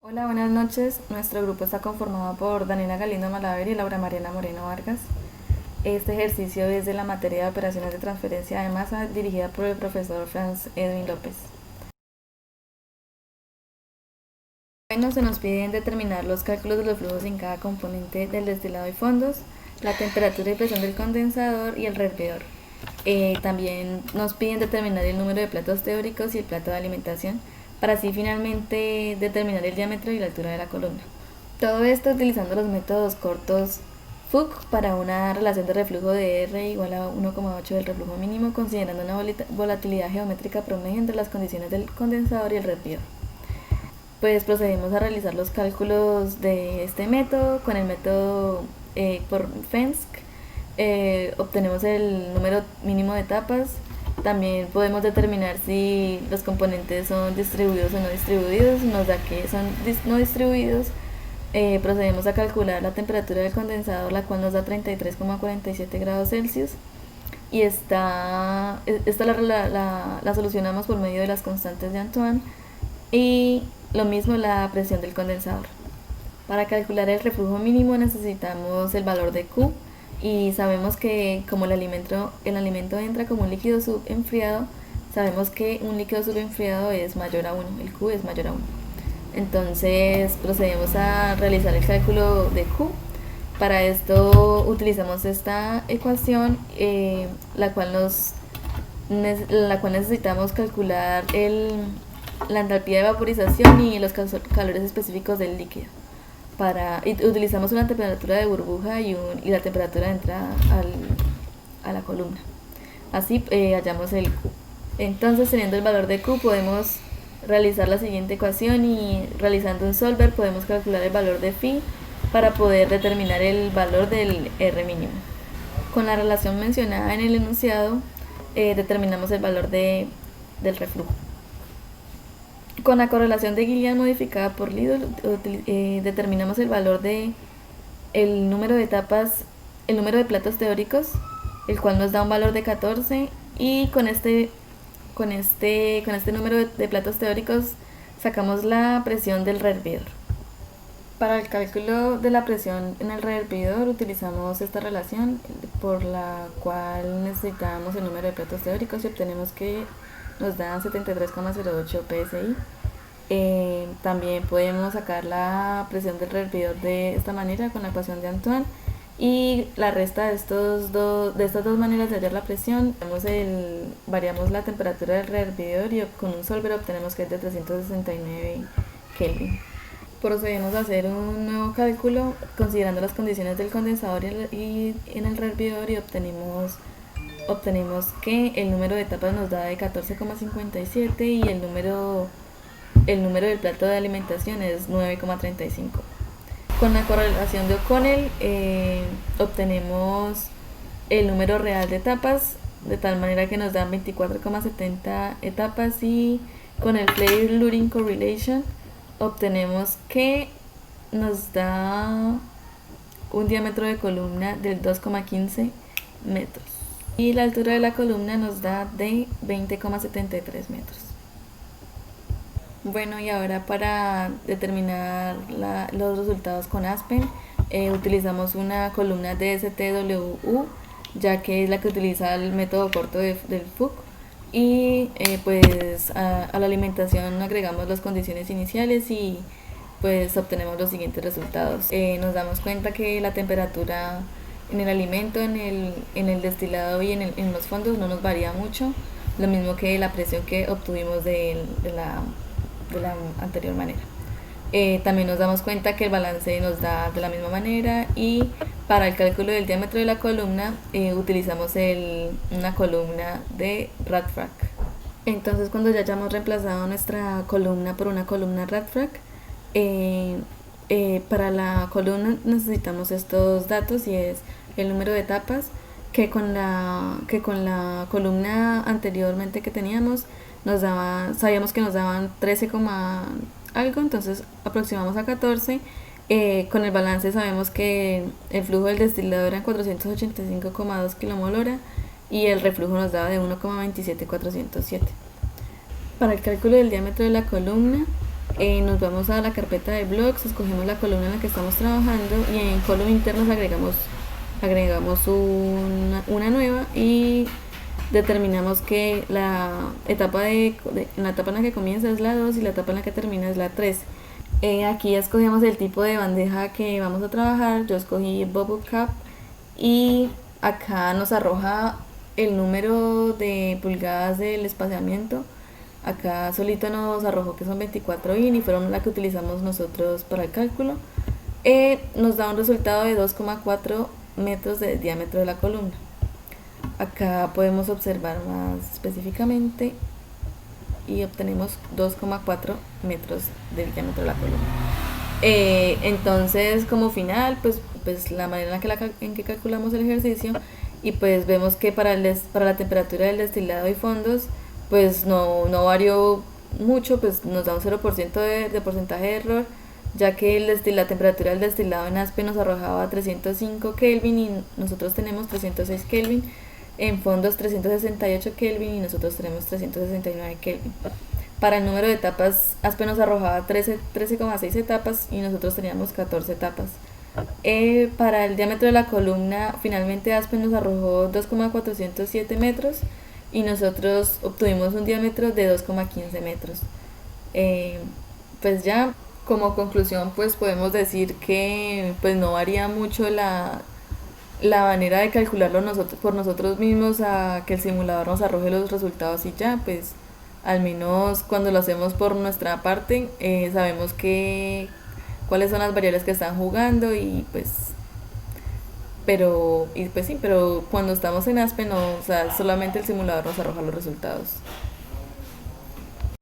Hola, buenas noches. Nuestro grupo está conformado por Daniela Galindo Malaver y Laura Mariana Moreno Vargas. Este ejercicio es de la materia de operaciones de transferencia de masa dirigida por el profesor Franz Edwin López. Bueno, se nos piden determinar los cálculos de los flujos en cada componente del destilado y fondos, la temperatura y presión del condensador y el hervidor. También nos piden determinar el número de platos teóricos y el plato de alimentación, para así finalmente determinar el diámetro y la altura de la columna. Todo esto utilizando los métodos cortos FUC para una relación de reflujo de R igual a 1,8 del reflujo mínimo, considerando una volatilidad geométrica promedio entre las condiciones del condensador y el hervidor. Pues procedemos a realizar los cálculos de este método con el método por FENSC. Obtenemos el número mínimo de etapas. También podemos determinar si los componentes son distribuidos o no distribuidos. Nos da que son no distribuidos. Procedemos a calcular la temperatura del condensador, la cual nos da 33,47 grados Celsius. Y esta la solucionamos por medio de las constantes de Antoine. Y lo mismo la presión del condensador. Para calcular el reflujo mínimo necesitamos el valor de Q, y sabemos que como el alimento entra como un líquido subenfriado, sabemos que un líquido subenfriado es mayor a 1, el Q es mayor a 1. Entonces procedemos a realizar el cálculo de Q. Para esto utilizamos esta ecuación, la cual necesitamos calcular la entalpía de vaporización y los calores específicos del líquido. Utilizamos una temperatura de burbuja y la temperatura de entrada a la columna. Así hallamos el Q. Entonces, teniendo el valor de Q, podemos realizar la siguiente ecuación, y realizando un solver podemos calcular el valor de phi para poder determinar el valor del R mínimo. Con la relación mencionada en el enunciado, determinamos el valor del reflujo. Con la correlación de Gillian modificada por Lidl, determinamos el valor de el número de etapas, el número de platos teóricos, el cual nos da un valor de 14, y con este número de platos teóricos sacamos la presión del rehervidor. Para el cálculo de la presión en el rehervidor utilizamos esta relación, por la cual necesitamos el número de platos teóricos y obtenemos que nos dan 73,08 psi. También podemos sacar la presión del rehervidor de esta manera con la ecuación de Antoine, y la resta de estas dos maneras de hallar la presión, variamos la temperatura del rehervidor y con un solver obtenemos que es de 369 Kelvin. Procedemos a hacer un nuevo cálculo considerando las condiciones del condensador y en el rehervidor, y obtenemos que el número de etapas nos da de 14,57 y el número del plato de alimentación es 9,35. Con la correlación de O'Connell obtenemos el número real de etapas, de tal manera que nos dan 24,70 etapas, y con el Flay-Lurin Correlation obtenemos que nos da un diámetro de columna del 2,15 metros. Y la altura de la columna nos da de 20,73 metros. Bueno, y ahora para determinar los resultados con Aspen, utilizamos una columna DSTWU, ya que es la que utiliza el método corto del FUC, y pues a la alimentación agregamos las condiciones iniciales y pues obtenemos los siguientes resultados. Nos damos cuenta que la temperatura en el alimento, en el destilado y en los fondos no nos varía mucho, lo mismo que la presión que obtuvimos de la anterior manera. También nos damos cuenta que el balance nos da de la misma manera, y para el cálculo del diámetro de la columna utilizamos una columna de Radfrac. Entonces, cuando ya hayamos reemplazado nuestra columna por una columna Radfrac, para la columna necesitamos estos datos, y es el número de etapas, que con la columna anteriormente que teníamos sabíamos que nos daban 13, algo, entonces aproximamos a 14. Con el balance sabemos que el flujo del destilado era 485,2 kilomol hora y el reflujo nos daba de 1,27407. Para el cálculo del diámetro de la columna Nos vamos a la carpeta de blogs, escogemos la columna en la que estamos trabajando y en column internos agregamos una nueva y determinamos que la etapa en la que comienza es la 2 y la etapa en la que termina es la 3. Aquí escogemos el tipo de bandeja que vamos a trabajar. Yo escogí Bubble Cap y acá nos arroja el número de pulgadas del espaciamiento. Acá solito nos arrojó que son 24 in y fueron la que utilizamos nosotros para el cálculo. Nos da un resultado de 2,4 metros de diámetro de la columna. Acá podemos observar más específicamente y obtenemos 2,4 metros del diámetro de la columna. Entonces, como final, pues la manera en que calculamos el ejercicio, y pues vemos que para la temperatura del destilado y fondos, pues no varió mucho, pues nos da un 0% de porcentaje de error, ya que la temperatura del destilado en Aspen nos arrojaba 305 Kelvin y nosotros tenemos 306 Kelvin, en fondos 368 Kelvin y nosotros tenemos 369 Kelvin. Para el número de etapas, Aspen nos arrojaba 13,6 etapas y nosotros teníamos 14 etapas. Para el diámetro de la columna, finalmente Aspen nos arrojó 2,407 metros y nosotros obtuvimos un diámetro de 2,15 metros. Pues ya como conclusión, pues podemos decir que pues no varía mucho la manera de calcularlo por nosotros mismos a que el simulador nos arroje los resultados y ya, pues al menos cuando lo hacemos por nuestra parte, sabemos cuáles son las variables que están jugando pero sí, pero cuando estamos en Aspen, no, o sea, solamente el simulador nos arroja los resultados.